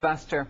Investor.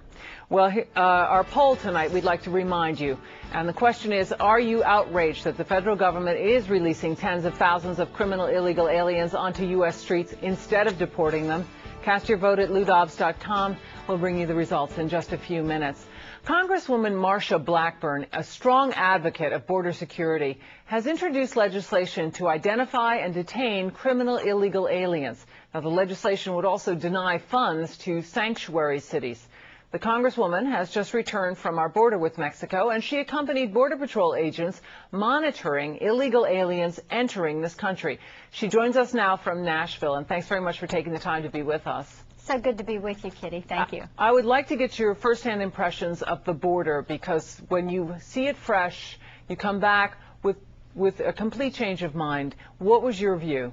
Well, our poll tonight, we'd like to remind you, and the question is, are you outraged that the federal government is releasing tens of thousands of criminal illegal aliens onto U.S. streets instead of deporting them? Cast your vote at loudobbs.com. We'll bring you the results in just a few minutes. Congresswoman Marsha Blackburn, a strong advocate of border security, has introduced legislation to identify and detain criminal illegal aliens. Now, the legislation would also deny funds to sanctuary cities. The Congresswoman has just returned from our border with Mexico, and she accompanied Border Patrol agents monitoring illegal aliens entering this country. She joins us now from Nashville, and thanks very much for taking the time to be with us. So good to be with you, Kitty. Thank you. I would like to get your firsthand impressions of the border, because when you see it fresh, you come back with a complete change of mind. What was your view?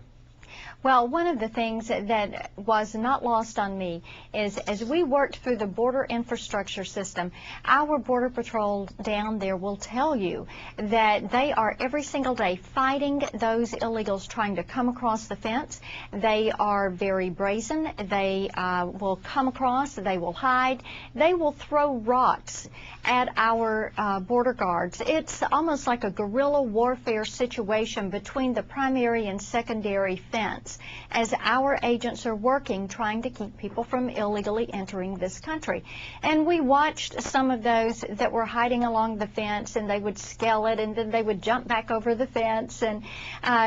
Well, one of the things that was not lost on me is as we worked through the border infrastructure system, our Border Patrol down there will tell you that they are every single day fighting those illegals trying to come across the fence. They are very brazen. They will come across. They will hide. They will throw rocks at our border guards. It's almost like a guerrilla warfare situation between the primary and secondary fence as our agents are working trying to keep people from illegally entering this country. And we watched some of those that were hiding along the fence, and they would scale it, and then they would jump back over the fence and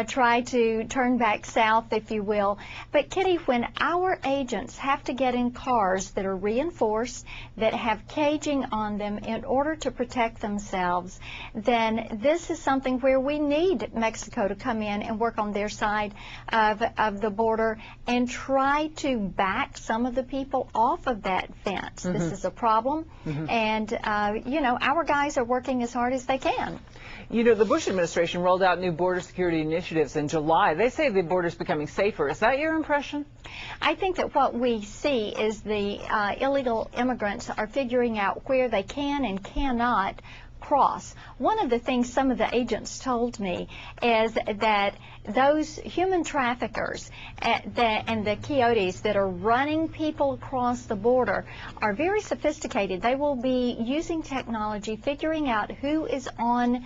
try to turn back south, if you will. But Kitty, when our agents have to get in cars that are reinforced, that have caging on them in order to protect themselves, then this is something where we need Mexico to come in and work on their side of the border and try to back some of the people off of that fence. Mm-hmm. This is a problem, mm-hmm. and you know, our guys are working as hard as they can. You know, the Bush administration rolled out new border security initiatives in July. They say the border's becoming safer. Is that your impression? I think that what we see is the illegal immigrants are figuring out where they can and cannot cross. One of the things some of the agents told me is that those human traffickers and the coyotes that are running people across the border are very sophisticated. They will be using technology, figuring out who is on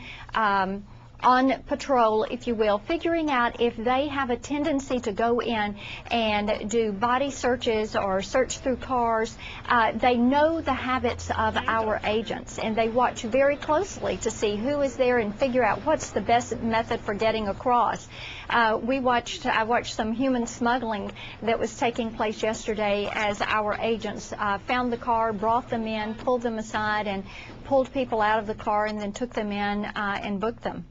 patrol, if you will, figuring out if they have a tendency to go in and do body searches or search through cars. They know the habits of our agents, and they watch very closely to see who is there and figure out what's the best method for getting across. I watched some human smuggling that was taking place yesterday as our agents found the car, brought them in, pulled them aside, and pulled people out of the car and then took them in and booked them.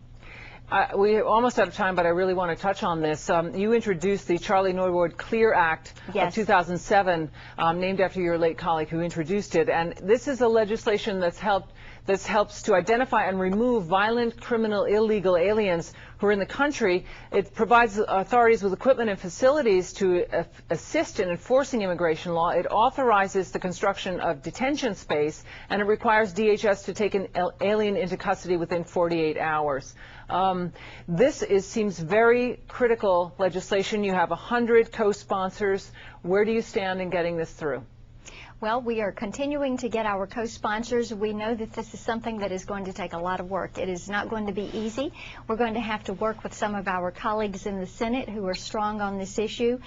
We're almost out of time, but I really want to touch on this. You introduced the Charlie Norwood Clear Act of 2007, named after your late colleague who introduced it. And this is a legislation that helps to identify and remove violent, criminal, illegal aliens who are in the country. It provides authorities with equipment and facilities to assist in enforcing immigration law. It authorizes the construction of detention space, and it requires DHS to take an alien into custody within 48 hours. This seems very critical legislation. You have 100 co-sponsors. Where do you stand in getting this through? Well, we are continuing to get our co-sponsors. We know that this is something that is going to take a lot of work. It is not going to be easy. We're going to have to work with some of our colleagues in the Senate who are strong on this issue.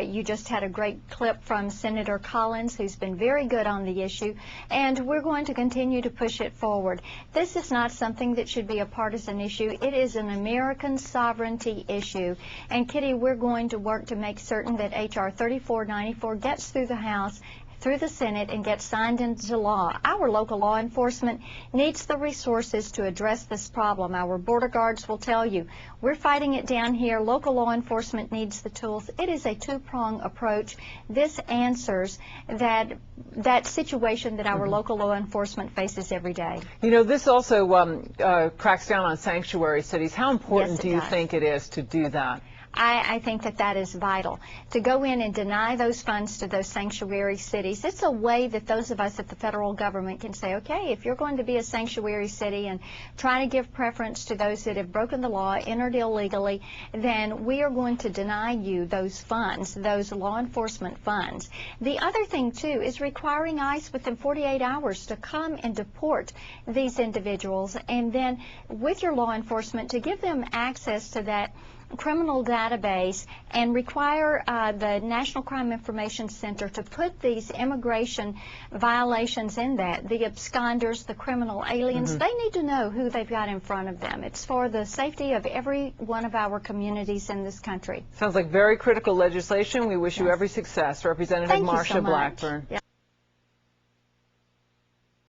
You just had a great clip from Senator Collins, who's been very good on the issue, and we're going to continue to push it forward. This is not something that should be a partisan issue. It is an American sovereignty issue. And Kitty, we're going to work to make certain that H.R. 3494 gets through the House, through the Senate, and get signed into law. Our local law enforcement needs the resources to address this problem. Our border guards will tell you, we're fighting it down here. Local law enforcement needs the tools. It is a two-pronged approach. This answers that situation that our local law enforcement faces every day. You know, this also cracks down on sanctuary cities. How important do you think it is to do that? I think that that is vital. To go in and deny those funds to those sanctuary cities, it's a way that those of us at the federal government can say, okay, if you're going to be a sanctuary city and try to give preference to those that have broken the law, entered illegally, then we are going to deny you those funds, those law enforcement funds. The other thing, too, is requiring ICE within 48 hours to come and deport these individuals, and then with your law enforcement to give them access to that criminal database and require the National Crime Information Center to put these immigration violations in that. The absconders, the criminal aliens, they need to know who they've got in front of them. It's for the safety of every one of our communities in this country. Sounds like very critical legislation. We wish you every success. Representative Thank you Marsha so much. Blackburn. Yeah.